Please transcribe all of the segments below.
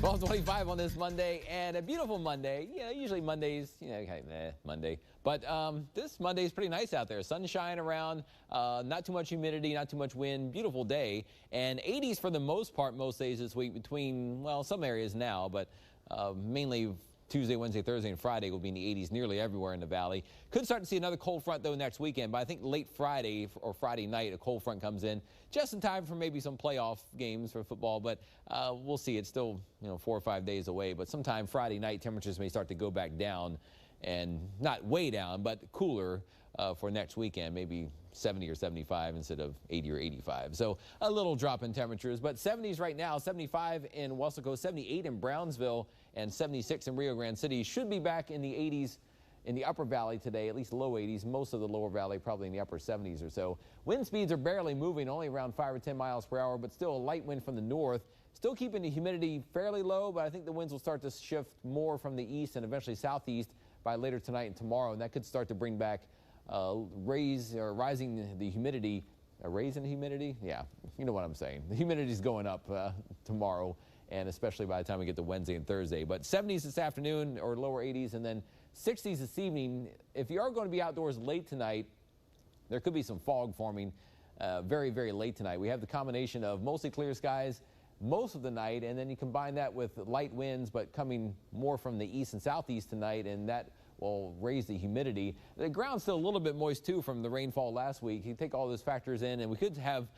Well, 25 on this Monday, and a beautiful Monday. You know, usually Mondays, Monday. But this Monday is pretty nice out there. Sunshine around, not too much humidity, not too much wind. Beautiful day. And 80s for the most part most days this week between, well, some areas now, but mainly Tuesday, Wednesday, Thursday, and Friday will be in the 80s nearly everywhere in the valley. Could start to see another cold front, though, next weekend. But I think late Friday or Friday night, a cold front comes in just in time for maybe some playoff games for football. But we'll see. It's still 4 or 5 days away. But sometime Friday night, temperatures may start to go back down. And not way down, but cooler for next weekend, maybe 70 or 75 instead of 80 or 85. So a little drop in temperatures, but 70s right now, 75 in Weslaco, 78 in Brownsville, and 76 in Rio Grande City. Should be back in the 80s in the upper valley today, at least low 80s. Most of the lower valley probably in the upper 70s or so. Wind speeds are barely moving, only around 5 or 10 miles per hour, but still a light wind from the north. Still keeping the humidity fairly low, but I think the winds will start to shift more from the east and eventually southeast by later tonight and tomorrow, and that could start to bring back rising the humidity. A raise in humidity? Yeah, you know what I'm saying. The humidity is going up tomorrow, and especially by the time we get to Wednesday and Thursday. But 70s this afternoon or lower 80s, and then 60s this evening. If you are going to be outdoors late tonight, there could be some fog forming very, very late tonight. We have the combination of mostly clear skies most of the night, and then you combine that with light winds, but coming more from the east and southeast tonight, and that will raise the humidity. The ground's still a little bit moist, too, from the rainfall last week. You take all those factors in, and we could have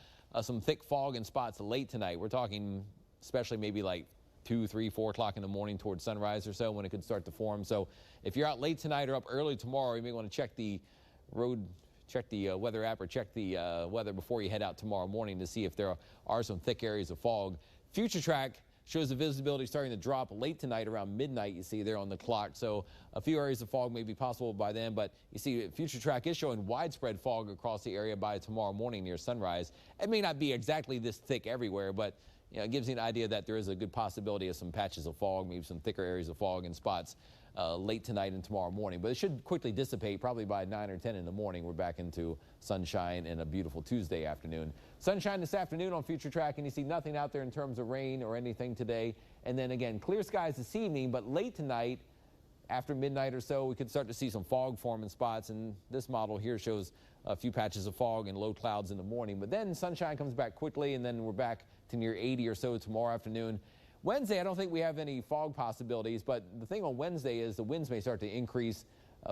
some thick fog in spots late tonight. We're talking especially maybe like 2, 3, 4 o'clock in the morning towards sunrise or so when it could start to form. So if you're out late tonight or up early tomorrow, you may want to check the weather app or check the weather before you head out tomorrow morning to see if there are some thick areas of fog. Future Track shows the visibility starting to drop late tonight around midnight. You see there on the clock. So a few areas of fog may be possible by then, but you see Future Track is showing widespread fog across the area by tomorrow morning near sunrise. It may not be exactly this thick everywhere, but it gives you an idea that there is a good possibility of some patches of fog, maybe some thicker areas of fog in spots late tonight and tomorrow morning. But it should quickly dissipate probably by 9 or 10 in the morning. We're back into sunshine and a beautiful Tuesday afternoon. Sunshine this afternoon on Future Track, and you see nothing out there in terms of rain or anything today. And then again, clear skies this evening, but late tonight, after midnight or so, we could start to see some fog form in spots. And this model here shows a few patches of fog and low clouds in the morning. But then sunshine comes back quickly, and then we're back to near 80 or so tomorrow afternoon. Wednesday, I don't think we have any fog possibilities, but the thing on Wednesday is the winds may start to increase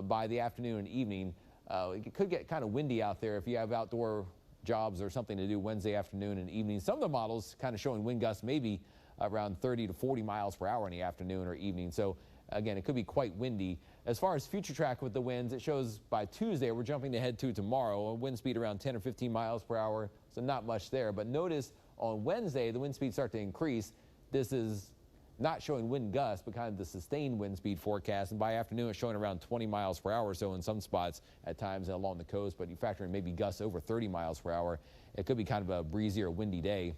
by the afternoon and evening. It could get kind of windy out there if you have outdoor jobs or something to do Wednesday afternoon and evening. Some of the models kind of showing wind gusts maybe around 30 to 40 miles per hour in the afternoon or evening. So again, it could be quite windy. As far as Future Track with the winds, it shows by Tuesday, we're jumping ahead to tomorrow, a wind speed around 10 or 15 miles per hour, so not much there. But notice on Wednesday, the wind speeds start to increase. This is not showing wind gusts, but kind of the sustained wind speed forecast. And by afternoon, it's showing around 20 miles per hour or so in some spots at times along the coast. But you factor in maybe gusts over 30 miles per hour. It could be kind of a breezy or windy day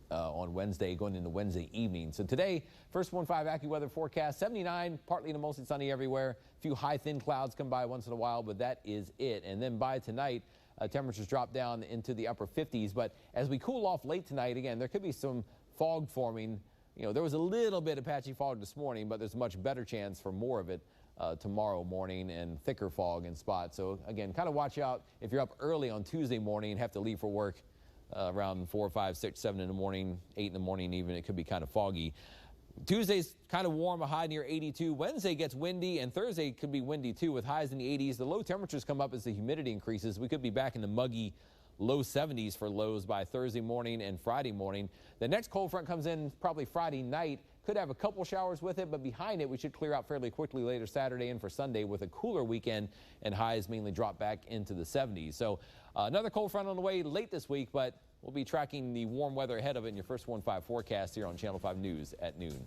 on Wednesday, going into Wednesday evening. So today, first 1-5 AccuWeather forecast, 79, partly to mostly sunny everywhere. A few high, thin clouds come by once in a while, but that is it. And then by tonight, temperatures drop down into the upper 50s. But as we cool off late tonight, again, there could be some fog forming. There was a little bit of patchy fog this morning, but there's a much better chance for more of it tomorrow morning and thicker fog in spots. So again, kind of watch out if you're up early on Tuesday morning and have to leave for work around 4, 5, 6, 7 in the morning, 8 in the morning even. It could be kind of foggy. Tuesday's kind of warm, a high near 82. Wednesday gets windy, and Thursday could be windy too with highs in the 80s. The low temperatures come up as the humidity increases. We could be back in the muggy low 70s for lows by Thursday morning and Friday morning. The next cold front comes in probably Friday night. Could have a couple showers with it, but behind it, we should clear out fairly quickly later Saturday and for Sunday with a cooler weekend, and highs mainly drop back into the 70s. So another cold front on the way late this week, but we'll be tracking the warm weather ahead of it in your first 1-5 forecast here on Channel 5 News at noon.